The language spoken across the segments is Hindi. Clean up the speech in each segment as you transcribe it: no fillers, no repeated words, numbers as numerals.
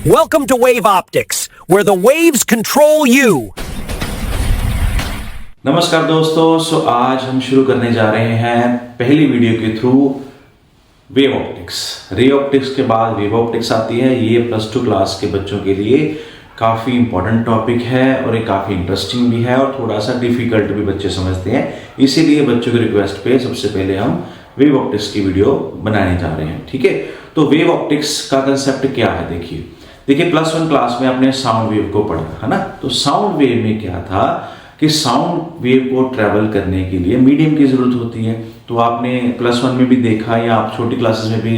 Welcome to Wave Optics, where the waves control you. नमस्कार दोस्तों, आज हम शुरू करने जा रहे हैं पहली वीडियो के through wave optics. Ray optics के बाद वेव ऑप्टिक्स आती है। ये +2 क्लास के बच्चों के लिए काफ़ी इंपॉर्टेंट टॉपिक है और ये काफ़ी इंटरेस्टिंग भी है और थोड़ा सा डिफिकल्ट भी बच्चे समझते हैं। इसीलिए बच्चों की रिक्वेस्ट पे सबसे पहले हम वेव ऑप्टिक्स की वीडियो बनाने जा रहे हैं। ठीक है, तो वेव ऑप्टिक्स का कंसेप्ट क्या है, देखिए +1 क्लास में आपने साउंड वेव को पढ़ा है ना। तो साउंड वेव में क्या था कि साउंड वेव को ट्रैवल करने के लिए मीडियम की जरूरत होती है। तो आपने +1 में भी देखा या आप छोटी क्लासेस में भी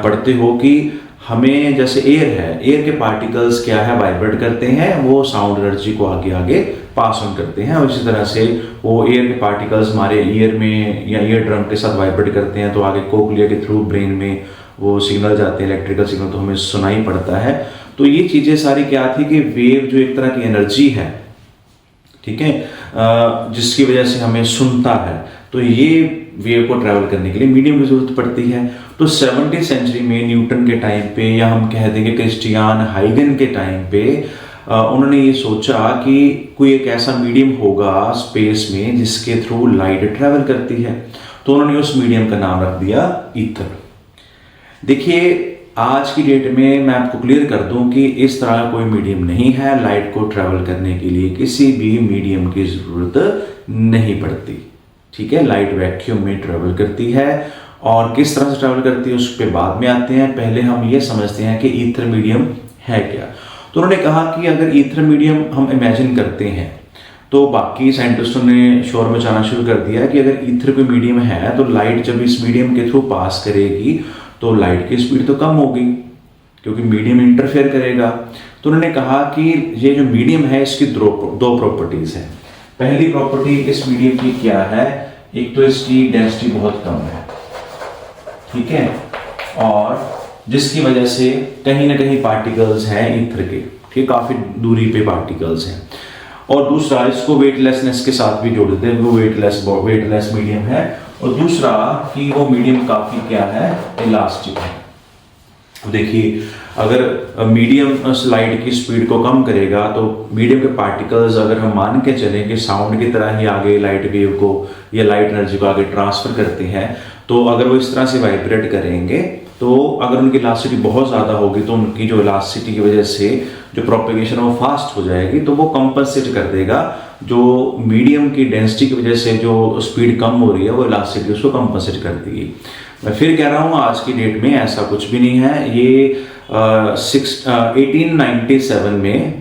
पढ़ते हो कि हमें जैसे एयर है, एयर के पार्टिकल्स क्या है, वाइब्रेट करते हैं, वो साउंड एनर्जी को आगे आगे पास ऑन करते हैं। और इसी तरह से वो एयर के पार्टिकल्स हमारे ईयर में या ईयर ड्रम के साथ वाइब्रेट करते हैं, तो आगे कोक्लिया के थ्रू ब्रेन में वो सिग्नल जाते हैं, इलेक्ट्रिकल सिग्नल, तो हमें सुनाई पड़ता है। तो ये चीज़ें सारी क्या थी कि वेव जो एक तरह की एनर्जी है, ठीक है, जिसकी वजह से हमें सुनता है, तो ये वेव को ट्रैवल करने के लिए मीडियम की जरूरत पड़ती है। तो 17वीं सेंचुरी में न्यूटन के टाइम पे, या हम कह देंगे क्रिस्टियान हाइगन के टाइम पे, उन्होंने ये सोचा कि कोई एक ऐसा मीडियम होगा स्पेस में जिसके थ्रू लाइट ट्रैवल करती है। तो उन्होंने उस मीडियम का नाम रख दिया ईथर। देखिए, आज की डेट में मैं आपको क्लियर कर दूं कि इस तरह का कोई मीडियम नहीं है। लाइट को ट्रैवल करने के लिए किसी भी मीडियम की जरूरत नहीं पड़ती। ठीक है, लाइट वैक्यूम में ट्रैवल करती है और किस तरह से ट्रैवल करती है उस पर बाद में आते हैं। पहले हम ये समझते हैं कि ईथर मीडियम है क्या। तो उन्होंने कहा कि अगर ईथर मीडियम हम इमेजिन करते हैं, तो बाकी साइंटिस्टों ने शोर मचाना शुरू कर दिया कि अगर ईथर कोई मीडियम है तो लाइट जब इस मीडियम के थ्रू पास करेगी तो लाइट की स्पीड तो कम होगी, क्योंकि मीडियम इंटरफेयर करेगा। तो उन्होंने कहा कि ये जो मीडियम है इसकी दो प्रॉपर्टीज हैं। पहली प्रॉपर्टी इस मीडियम की क्या है, एक तो इसकी डेंसिटी बहुत कम है, ठीक है, और जिसकी वजह से कहीं ना कहीं पार्टिकल्स हैं ईथर के, ठीक, काफी दूरी पे पार्टिकल्स हैं। और दूसरा, इसको वेटलेसनेस के साथ भी जोड़ देते हैं, वो वेटलेस मीडियम है। और दूसरा कि वो मीडियम काफी क्या है, इलास्टिक है। देखिए, अगर मीडियम लाइट की स्पीड को कम करेगा तो मीडियम के पार्टिकल्स, अगर हम मान के चलें कि साउंड की तरह ही आगे लाइट वेव को या लाइट एनर्जी को आगे ट्रांसफर करते हैं, तो अगर वो इस तरह से वाइब्रेट करेंगे, तो अगर उनकी इलास्टिसिटी बहुत ज़्यादा होगी तो उनकी जो इलास्टिसिटी की वजह से जो प्रोपेगेशन वो फास्ट हो जाएगी, तो वो कंपनसेट कर देगा। जो मीडियम की डेंसिटी की वजह से जो स्पीड कम हो रही है, वो इलास्टिसिटी उसको कंपनसेट कर देगी। मैं फिर कह रहा हूँ, आज की डेट में ऐसा कुछ भी नहीं है। ये 1897 में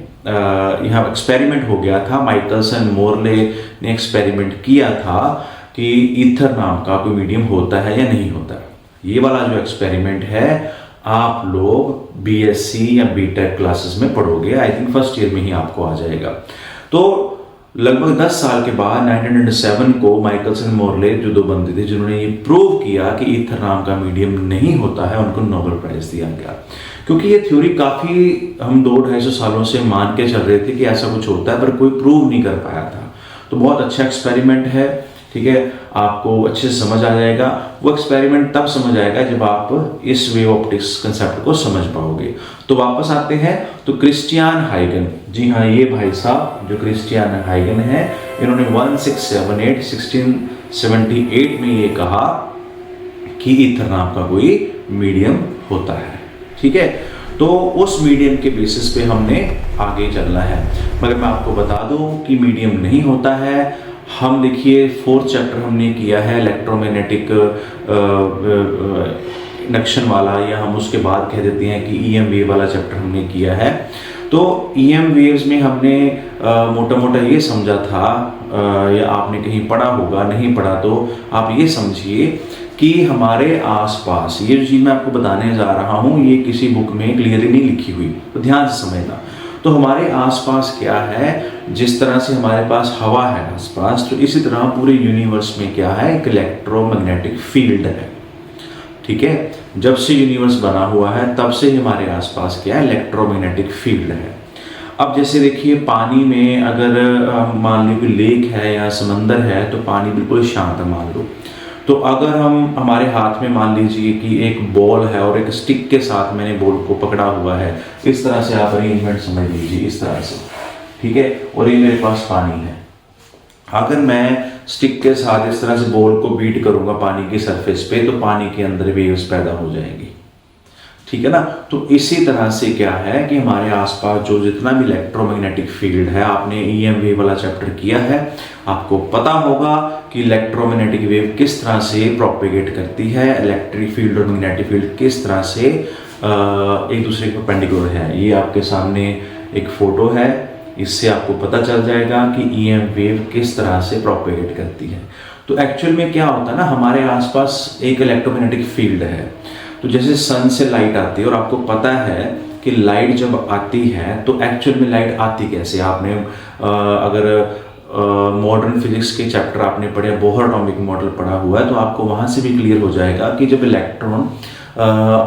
यहाँ एक्सपेरिमेंट हो गया था। माइकलसन मोरले ने एक्सपेरिमेंट किया था कि ईथर नाम का कोई मीडियम होता है या नहीं होता। ये वाला जो एक्सपेरिमेंट है आप लोग बीएससी या बीटेक क्लासेस में पढ़ोगे, आई थिंक फर्स्ट ईयर में ही आपको आ जाएगा। तो लगभग 10 साल के बाद 1907 को माइकलसन मोरले, जो दो बंदे थे जिन्होंने ये प्रूव किया कि ईथर नाम का मीडियम नहीं होता है, उनको नोबेल प्राइज दिया गया। क्योंकि ये थ्योरी काफी हम 200-250 सालों से मान के चल रहे थे कि ऐसा कुछ होता है, पर कोई प्रूव नहीं कर पाया था। तो बहुत अच्छा एक्सपेरिमेंट है, ठीक है, आपको अच्छे से समझ आ जाएगा। वो एक्सपेरिमेंट तब समझ आएगा जब आप इस वेव ऑप्टिक्स कंसेप्ट को समझ पाओगे। तो वापस आते हैं, तो क्रिस्टियान हाइगन, जी हाँ, ये भाई साहब जो क्रिस्टियान हाइगन है, इन्होंने 1678 में ये कहा कि ईथर नाम का कोई मीडियम होता है। ठीक है, तो उस मीडियम के बेसिस पे हमने आगे चलना है। मगर मैं आपको बता दूं कि मीडियम नहीं होता है। हम देखिए 4th चैप्टर हमने किया है इलेक्ट्रोमैग्नेटिक इंडक्शन वाला, या हम उसके बाद कह देते हैं कि ईएम वेव वाला चैप्टर हमने किया है। तो ईएम वेव्स में हमने मोटा मोटा ये समझा था, या आपने कहीं पढ़ा होगा, नहीं पढ़ा तो आप ये समझिए कि हमारे आसपास, ये जो चीज़ मैं आपको बताने जा रहा हूँ ये किसी बुक में क्लियरली नहीं लिखी हुई, तो ध्यान से समझना। तो हमारे आसपास क्या है, जिस तरह से हमारे पास हवा है आसपास, तो इसी तरह पूरे यूनिवर्स में क्या है, एक इलेक्ट्रोमैग्नेटिक फील्ड है। ठीक है, जब से यूनिवर्स बना हुआ है तब से हमारे आसपास क्या है, इलेक्ट्रोमैग्नेटिक फील्ड है। अब जैसे देखिए, पानी में अगर मान लो कि लेक है या समंदर है, तो पानी बिल्कुल शांत है मान लो, तो अगर हम हमारे हाथ में मान लीजिए कि एक बॉल है और एक स्टिक के साथ मैंने बॉल को पकड़ा हुआ है, इस तरह से आप अरेंजमेंट समझ लीजिए, इस तरह से, ठीक है, और ये मेरे पास पानी है। अगर मैं स्टिक के साथ इस तरह से बॉल को बीट करूंगा पानी की सरफेस पे, तो पानी के अंदर वेव्स पैदा हो जाएंगी, ठीक है ना। तो इसी तरह से क्या है कि हमारे आसपास जो जितना भी इलेक्ट्रोमैग्नेटिक फील्ड है, आपने ईएम वेव वाला चैप्टर किया है, आपको पता होगा कि इलेक्ट्रोमैग्नेटिक वेव किस तरह से प्रोपेगेट करती है, इलेक्ट्रिक फील्ड और मैग्नेटिक फील्ड किस तरह से एक दूसरे के परपेंडिकुलर है। ये आपके सामने एक फोटो है, इससे आपको पता चल जाएगा कि ईएम वेव किस तरह से प्रोपेगेट करती है। तो एक्चुअल में क्या होता है ना, हमारे आसपास एक इलेक्ट्रोमैग्नेटिक फील्ड है। तो जैसे सन से लाइट आती है, और आपको पता है कि लाइट जब आती है तो एक्चुअल में लाइट आती कैसे, आपने अगर मॉडर्न फिजिक्स के चैप्टर आपने पढ़े, बोहर एटॉमिक मॉडल पढ़ा हुआ है, तो आपको वहां से भी क्लियर हो जाएगा कि जब इलेक्ट्रॉन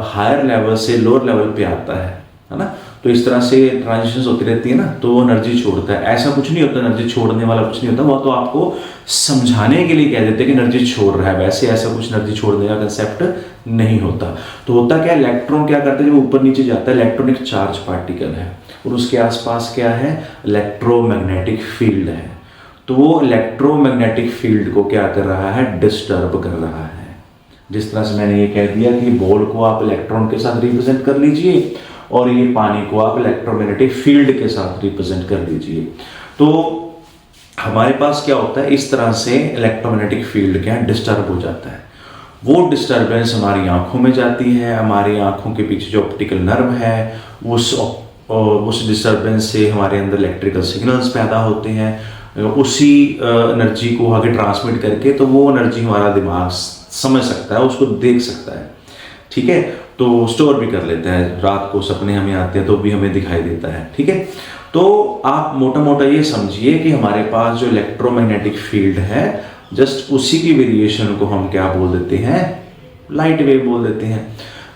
हायर लेवल से लोअर लेवल पे आता है ना, तो इस तरह से ट्रांजिशंस होती रहती है ना, तो वो एनर्जी छोड़ता है। ऐसा कुछ नहीं होता, एनर्जी छोड़ने वाला कुछ नहीं होता, वो तो आपको समझाने के लिए कह देते हैं कि एनर्जी छोड़ रहा है, वैसे ऐसा कुछ एनर्जी छोड़ने का कंसेप्ट नहीं होता। तो होता क्या, इलेक्ट्रॉन क्या करता है, जब ऊपर नीचे जाता है, इलेक्ट्रॉन एक चार्ज पार्टिकल है और उसके आसपास क्या है, इलेक्ट्रोमैग्नेटिक फील्ड है। तो वो इलेक्ट्रोमैग्नेटिक फील्ड को क्या कर रहा है, डिस्टर्ब कर रहा है। जिस तरह से मैंने ये कह दिया कि बॉल को आप इलेक्ट्रॉन के साथ रिप्रेजेंट कर लीजिए और ये पानी को आप इलेक्ट्रोमैग्नेटिक फील्ड के साथ रिप्रेजेंट कर लीजिए। तो हमारे पास क्या होता है, इस तरह से इलेक्ट्रोमैग्नेटिक फील्ड क्या है, डिस्टर्ब हो जाता है। वो डिस्टर्बेंस हमारी आंखों में जाती है, हमारी आंखों के पीछे जो ऑप्टिकल नर्व है, उस डिस्टर्बेंस से हमारे अंदर इलेक्ट्रिकल सिग्नल्स पैदा होते हैं, उसी एनर्जी को आगे ट्रांसमिट करके, तो वो एनर्जी हमारा दिमाग समझ सकता है, उसको देख सकता है, ठीक है, तो स्टोर भी कर लेता है। रात को सपने हमें आते हैं तो भी हमें दिखाई देता है, ठीक है। तो आप मोटा मोटा ये समझिए कि हमारे पास जो इलेक्ट्रोमैग्नेटिक फील्ड है, जस्ट उसी की वेरिएशन को हम क्या बोल देते हैं, लाइट वेव बोल देते हैं।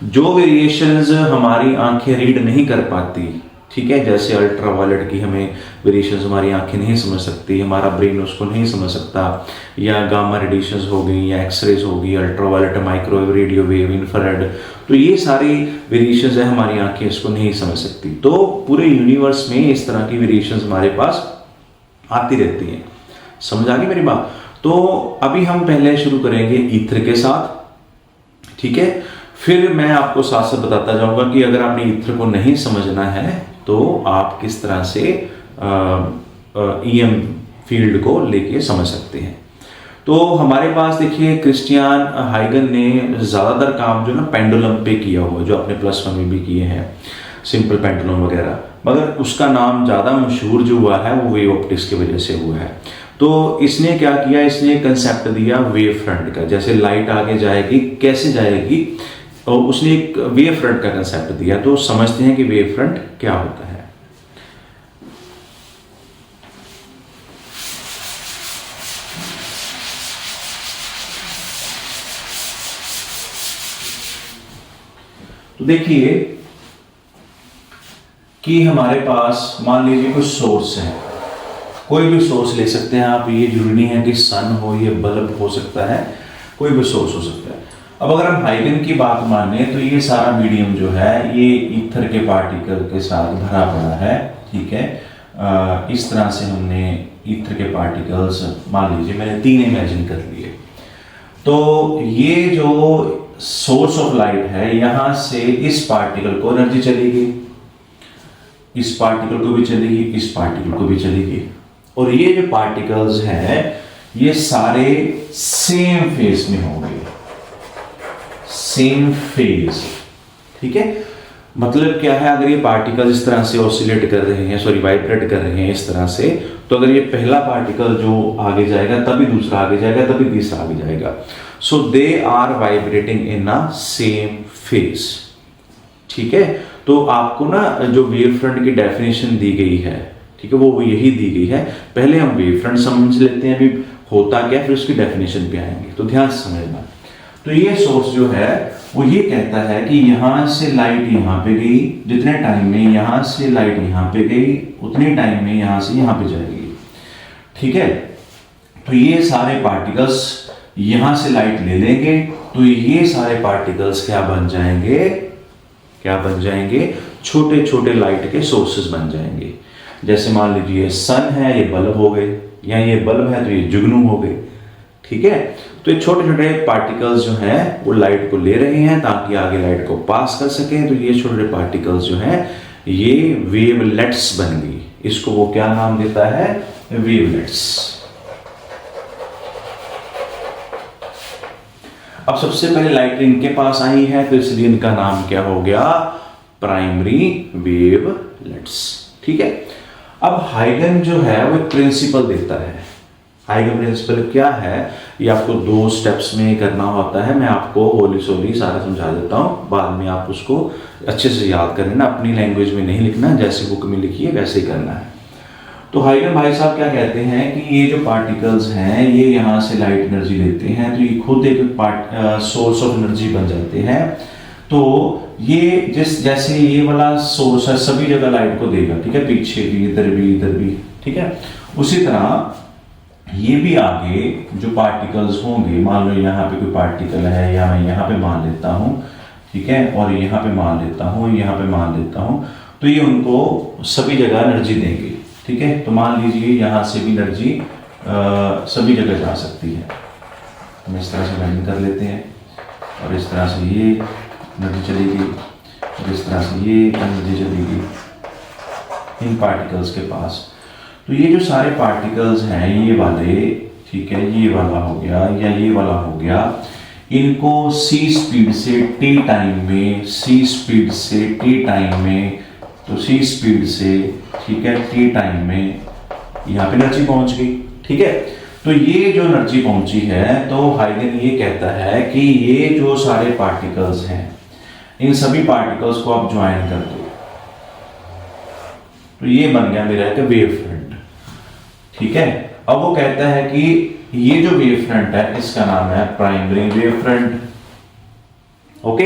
जो वेरिएशंस हमारी आंखें रीड नहीं कर पाती, ठीक है, जैसे अल्ट्रावायलेट की हमें वेरिएशंस हमारी आंखें नहीं समझ सकती, हमारा ब्रेन उसको नहीं समझ सकता, या गामा रेडिएशंस हो गई, या एक्सरेज हो गई, ultraviolet, microwave, radio wave, infrared, तो ये सारी वेरिएशंस है, हमारी आंखें इसको नहीं समझ सकती। तो पूरे यूनिवर्स में इस तरह की वेरिएशंस हमारे पास आती रहती हैं। समझ आ गई मेरी बात। तो अभी हम पहले शुरू करेंगे ईथर के साथ, ठीक है, फिर मैं आपको साथ साथ बताता जाऊंगा कि अगर आपने ईथर को नहीं समझना है तो आप किस तरह से ईएम फील्ड को लेके समझ सकते हैं। तो हमारे पास देखिए, क्रिस्टियन हाइगन ने ज़्यादातर काम जो ना पेंडुलम पे किया हुआ, जो आपने +1 में भी किए हैं, सिंपल पेंडुलम वगैरह, मगर उसका नाम ज़्यादा मशहूर जो हुआ है वो वेव ऑप्टिक्स की वजह से हुआ है। तो इसने क्या किया, इसने कंसेप्ट दिया वेव फ्रंट का, जैसे लाइट आगे जाएगी कैसे जाएगी, और उसने एक वेव फ्रंट का कंसेप्ट दिया। तो समझते हैं कि वेव फ्रंट क्या होता है। तो देखिए कि हमारे पास मान लीजिए कोई सोर्स है, कोई भी सोर्स ले सकते हैं आप, ये जरूरी नहीं है कि सन हो, ये बल्ब हो सकता है, कोई भी सोर्स हो सकता है। अब अगर हम हाइगन की बात माने तो ये सारा मीडियम जो है ये ईथर के पार्टिकल के साथ भरा पड़ा है, ठीक है। इस तरह से हमने ईथर के पार्टिकल्स, मान लीजिए मैंने 3 इमेजिन कर लिए। तो ये जो सोर्स ऑफ लाइट है, यहां से इस पार्टिकल को एनर्जी चलेगी, इस पार्टिकल को भी चलेगी, इस पार्टिकल को भी चलेगी, और ये जो पार्टिकल्स हैं ये सारे सेम फेज में होंगे, सेम फेज, ठीक है। मतलब क्या है, अगर ये पार्टिकल इस तरह से ऑसिलेट कर रहे हैं, सॉरी वाइब्रेट कर रहे हैं इस तरह से, तो अगर ये पहला पार्टिकल जो आगे जाएगा तभी दूसरा आगे जाएगा, तभी तीसरा आगे जाएगा। So they are vibrating in a same phase, ठीक है। तो आपको ना जो वेव फ्रंट की डेफिनेशन दी गई है, ठीक है, वो यही दी गई है। पहले हम वेव फ्रंट समझ लेते हैं अभी होता क्या, फिर उसकी डेफिनेशन पे आएंगे, तो ध्यान से समझना। तो ये सोर्स जो है वो ये कहता है कि यहां से लाइट यहां पे गई, जितने टाइम में यहां से लाइट यहां पे गई उतने टाइम में यहां से यहां पे जाएगी, ठीक है। तो ये सारे पार्टिकल्स यहां से लाइट ले लेंगे तो ये सारे पार्टिकल्स क्या बन जाएंगे, छोटे छोटे लाइट के सोर्सेस बन जाएंगे। जैसे मान लीजिए सन है, ये बल्ब हो गए, या ये बल्ब है तो ये जुगनू हो गए। ठीक है, तो ये छोटे छोटे पार्टिकल्स जो हैं वो लाइट को ले रहे हैं ताकि आगे लाइट को पास कर सकें। तो ये छोटे छोटे पार्टिकल्स जो हैं ये वेवलेट्स बन गई। इसको वो क्या नाम देता है, वेवलेट्स। अब सबसे पहले लाइट इनके पास आई है तो इसलिए इनका नाम क्या हो गया, प्राइमरी वेवलेट्स। ठीक है, अब हाइगन जो है वो एक प्रिंसिपल देता है। हाइगन प्रिंसिपल क्या है, ये आपको 2 स्टेप्स में करना होता है। मैं आपको होली सोली सारा समझा देता हूँ, बाद में आप उसको अच्छे से याद कर लेना। अपनी लैंग्वेज में नहीं लिखना, जैसे बुक में लिखी है वैसे ही करना है। तो हाइगन भाई साहब क्या कहते हैं कि ये जो पार्टिकल्स हैं ये यहाँ से लाइट एनर्जी लेते हैं, तो ये खुद एक सोर्स ऑफ एनर्जी बन जाते हैं। तो ये जैसे ये वाला सोर्स है सभी जगह लाइट को देगा, ठीक है, पीछे भी, इधर भी, ठीक है। उसी तरह ये भी आगे जो पार्टिकल्स होंगे, मान लो यहाँ पे कोई पार्टिकल है, या मैं यहाँ पे मान लेता हूँ, ठीक है, और यहाँ पे मान लेता हूँ, यहाँ पे मान लेता हूँ, तो ये उनको सभी जगह एनर्जी देंगे। ठीक है, तो मान लीजिए यहाँ से भी एनर्जी सभी जगह जा सकती है। हम इस तरह से लाइन कर लेते हैं, और इस तरह से ये एनर्जी चलेगी, और इस तरह से ये एनर्जी चलेगी इन पार्टिकल्स के पास। तो ये जो सारे पार्टिकल्स हैं ये वाले, ठीक है, ये वाला हो गया या ये वाला हो गया, इनको c स्पीड से t टाइम में, c स्पीड से t टाइम में, तो c स्पीड से, ठीक है, t टाइम में यहाँ पे एनर्जी पहुंच गई। ठीक है, तो ये जो एनर्जी पहुंची है, तो हाइगन ये कहता है कि ये जो सारे पार्टिकल्स हैं इन सभी पार्टिकल्स को आप ज्वाइन कर दो, तो ये बन गया मेरा एक वेव फ्रंट। ठीक है, अब वो कहता है कि ये जो वेव फ्रंट है इसका नाम है प्राइमरी वेव फ्रंट। ओके,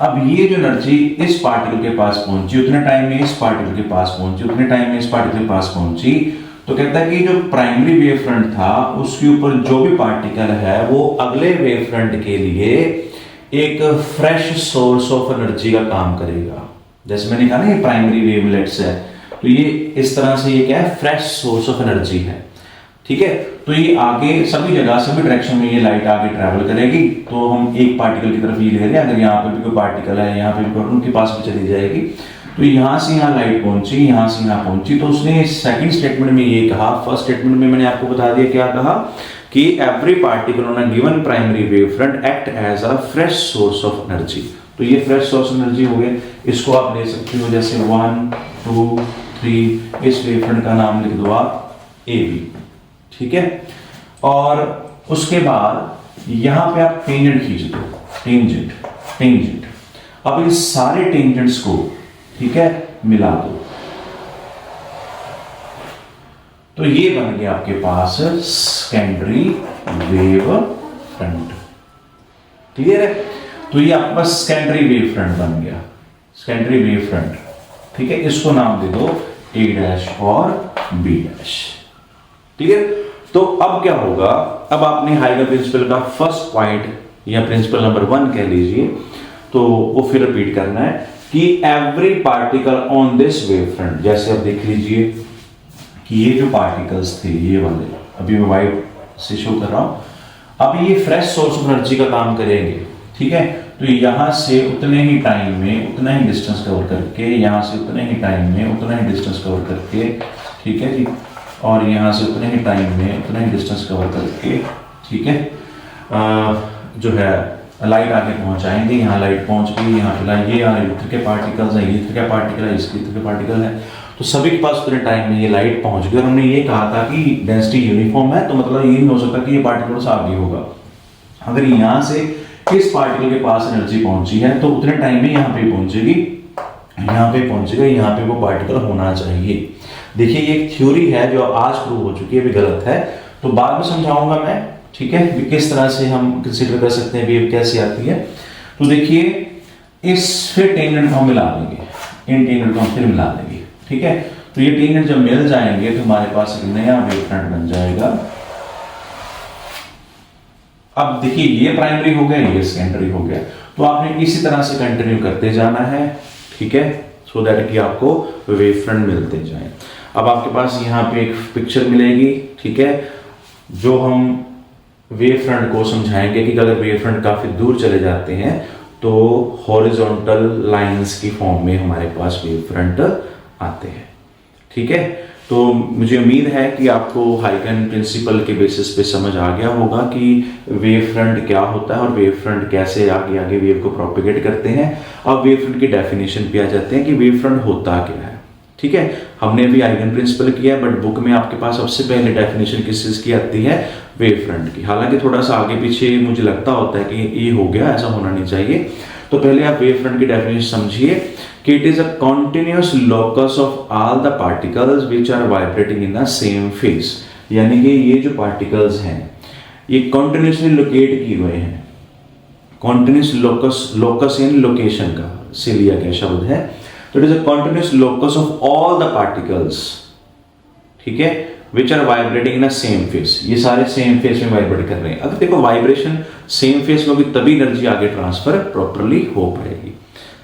अब ये जो एनर्जी इस पार्टिकल के पास पहुंची, उतने टाइम में इस पार्टिकल के पास पहुंची, उतने टाइम में इस पार्टिकल के पास पहुंची, तो कहता है कि जो प्राइमरी वेव फ्रंट था उसके ऊपर जो भी पार्टिकल है वो अगले वेव फ्रंट के लिए एक फ्रेश सोर्स ऑफ एनर्जी का काम करेगा। जैसे मैंने कहा ना ये प्राइमरी वेवलेट्स है, तो ये इस तरह से ये क्या है, फ्रेश सोर्स ऑफ एनर्जी है। ठीक है, तो ये आगे सभी जगह सभी डायरेक्शन में ये लाइट आगे ट्रैवल करेगी। तो हम एक पार्टिकल की तरफ ये ले रहे हैं, अगर यहाँ पे भी कोई पार्टिकल है, यहाँ पे भी उनके पास भी चली जाएगी। तो यहाँ से यहाँ लाइट पहुंची, यहाँ से यहाँ पहुंची। तो उसने सेकंड स्टेटमेंट में ये कहा, फर्स्ट स्टेटमेंट में मैंने आपको बता दिया क्या कहा कि every particle on a given primary wave front act as a fresh source of energy. तो ये फ्रेश सोर्स एनर्जी हो गए, इसको आप ले सकते हो जैसे 1 2 3, इस वेव फ्रंट का नाम लिख दो आप AB। ठीक है, और उसके बाद यहां पे आप टेंजेंट खींच दो, टेंजेंट। अब इन सारे टेंजेंट्स को, ठीक है, मिला दो, तो ये बन गया आपके पास सेकेंडरी वेव फ्रंट। क्लियर है, तो ये आपके पास सेकेंडरी वेव फ्रंट बन गया, सेकेंडरी वेव फ्रंट। ठीक है, इसको नाम दे दो A' और B'। ठीक है, तो अब क्या होगा, अब आपने हाइगन प्रिंसिपल का फर्स्ट पॉइंट या प्रिंसिपल नंबर 1 कह लीजिए, तो वो फिर रिपीट करना है कि every particle on this wave front. जैसे अब देख लीजिए कि ये जो पार्टिकल्स थे ये वाले, अभी मैं व्हाइट से शो कर रहा हूं, अब ये फ्रेश सोर्स ऑफ एनर्जी का काम करेंगे। ठीक है, तो यहां से उतने ही टाइम में उतना ही डिस्टेंस कवर करके, यहां से उतने ही टाइम में उतना ही डिस्टेंस कवर करके, ठीक है जी, और यहां से उतने ही टाइम में उतना ही डिस्टेंस कवर करके, ठीक है, जो है लाइट आगे पहुंचाएंगे। यहाँ लाइट पहुंच गई, यहाँ पे ये इलेक्ट्रिक के पार्टिकल्स है, ये इलेक्ट्रिक का पार्टिकल है, इसके इलेक्ट्रिक पार्टिकल है, तो सभी के पास उतने टाइम में ये लाइट पहुंच गई। और हमने ये कहा था कि डेंसिटी यूनिफॉर्म है, तो मतलब ये नहीं हो सकता कि ये पार्टिकल से आगे होगा। अगर यहाँ से इस पार्टिकल के पास एनर्जी पहुंची है तो उतने टाइम में यहाँ पे पहुंचेगी, यहाँ पे पहुंचेगा, यहाँ पे वो पार्टिकल होना चाहिए। देखिए ये एक थ्योरी है जो आज प्रूव हो चुकी है, अभी गलत है, तो बाद में समझाऊंगा मैं। ठीक है, किस तरह से हम कंसीडर कर सकते हैं, वेव कैसे आती है। तो देखिए इस फिर टेंजेंट को हम मिला देंगे, इन टेंजेंट को हम फिर मिला देंगे। ठीक है, तो ये टेंजेंट जब मिल जाएंगे तो हमारे पास एक नया वेव फ्रंट बन जाएगा। अब देखिए ये प्राइमरी हो गया, ये सेकेंडरी हो गया, तो आपने इसी तरह से कंटिन्यू करते जाना है, ठीक है, सो दैट कि आपको वेव फ्रंट मिलते जाए। अब आपके पास यहाँ पे एक पिक्चर मिलेगी, ठीक है, जो हम वेव फ्रंट को समझाएंगे कि अगर वेव फ्रंट काफी दूर चले जाते हैं तो हॉरिजॉन्टल लाइंस की फॉर्म में हमारे पास वेव फ्रंट आते हैं, ठीक है। तो मुझे उम्मीद है कि आपको हाइगन प्रिंसिपल के बेसिस पे समझ आ गया होगा कि वेव फ्रंट क्या होता है और वेव फ्रंट कैसे आगे आगे वेव को प्रोपेगेट करते हैं। अब वेव फ्रंट की डेफिनेशन पे आ जाते हैं कि वेव फ्रंट होता क्या है, ठीक है। हमने भी हाइगन प्रिंसिपल किया, बट बुक में आपके पास सबसे पहले डेफिनेशन किस चीज की आती है, वेव फ्रंट की। हालांकि थोड़ा सा आगे पीछे मुझे लगता होता है कि ये हो गया, ऐसा होना नहीं चाहिए। तो पहले आप वेव फ्रंट की डेफिनेशन समझिए कि it is a continuous locus of all the particles which are vibrating in the same phase. यानी कि ये जो पार्टिकल्स हैं ये कॉन्टिन्यूसली लोकेट किए हुए हैं, कॉन्टिन्यूस लोकस, लोकस इन लोकेशन का से लिया गया शब्द है। तो it is a continuous locus of all the particles, ठीक है, which are vibrating in a same phase. ये सारे सेम फेज में वाइब्रेट कर रहे हैं। अगर देखो वाइब्रेशन सेम फेज में होगी तभी एनर्जी आगे ट्रांसफर प्रॉपरली हो पाएगी,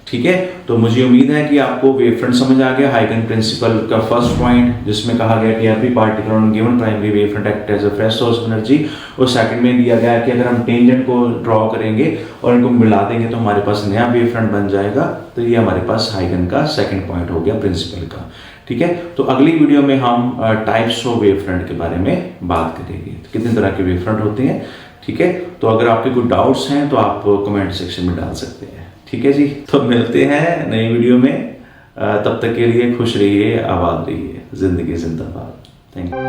ठीक है। तो मुझे उम्मीद है कि आपको वेव फ्रंट समझ आ गया। हाइगन प्रिंसिपल का फर्स्ट पॉइंट जिसमें कहा गया कि every particle on given primary wave front act as a fresh source of energy, और सेकंड में दिया गया कि अगर हम टेंजेंट को ड्रॉ करेंगे और इनको मिला देंगे तो हमारे पास नया वेव फ्रंट बन जाएगा। तो ये हमारे पास हाइगन का सेकंड पॉइंट हो गया प्रिंसिपल का, ठीक है। तो अगली वीडियो में हम टाइप्स ऑफ वेव फ्रंट के बारे में बात करेंगे, तो कितने तरह के वेव फ्रंट होते हैं, ठीक है। तो अगर आपके कोई डाउट्स हैं तो आप कमेंट सेक्शन में डाल सकते हैं, ठीक है जी। तो मिलते हैं नई वीडियो में, तब तक के लिए खुश रहिए, आबाद रहिए, जिंदगी जिंदाबाद। Thank you.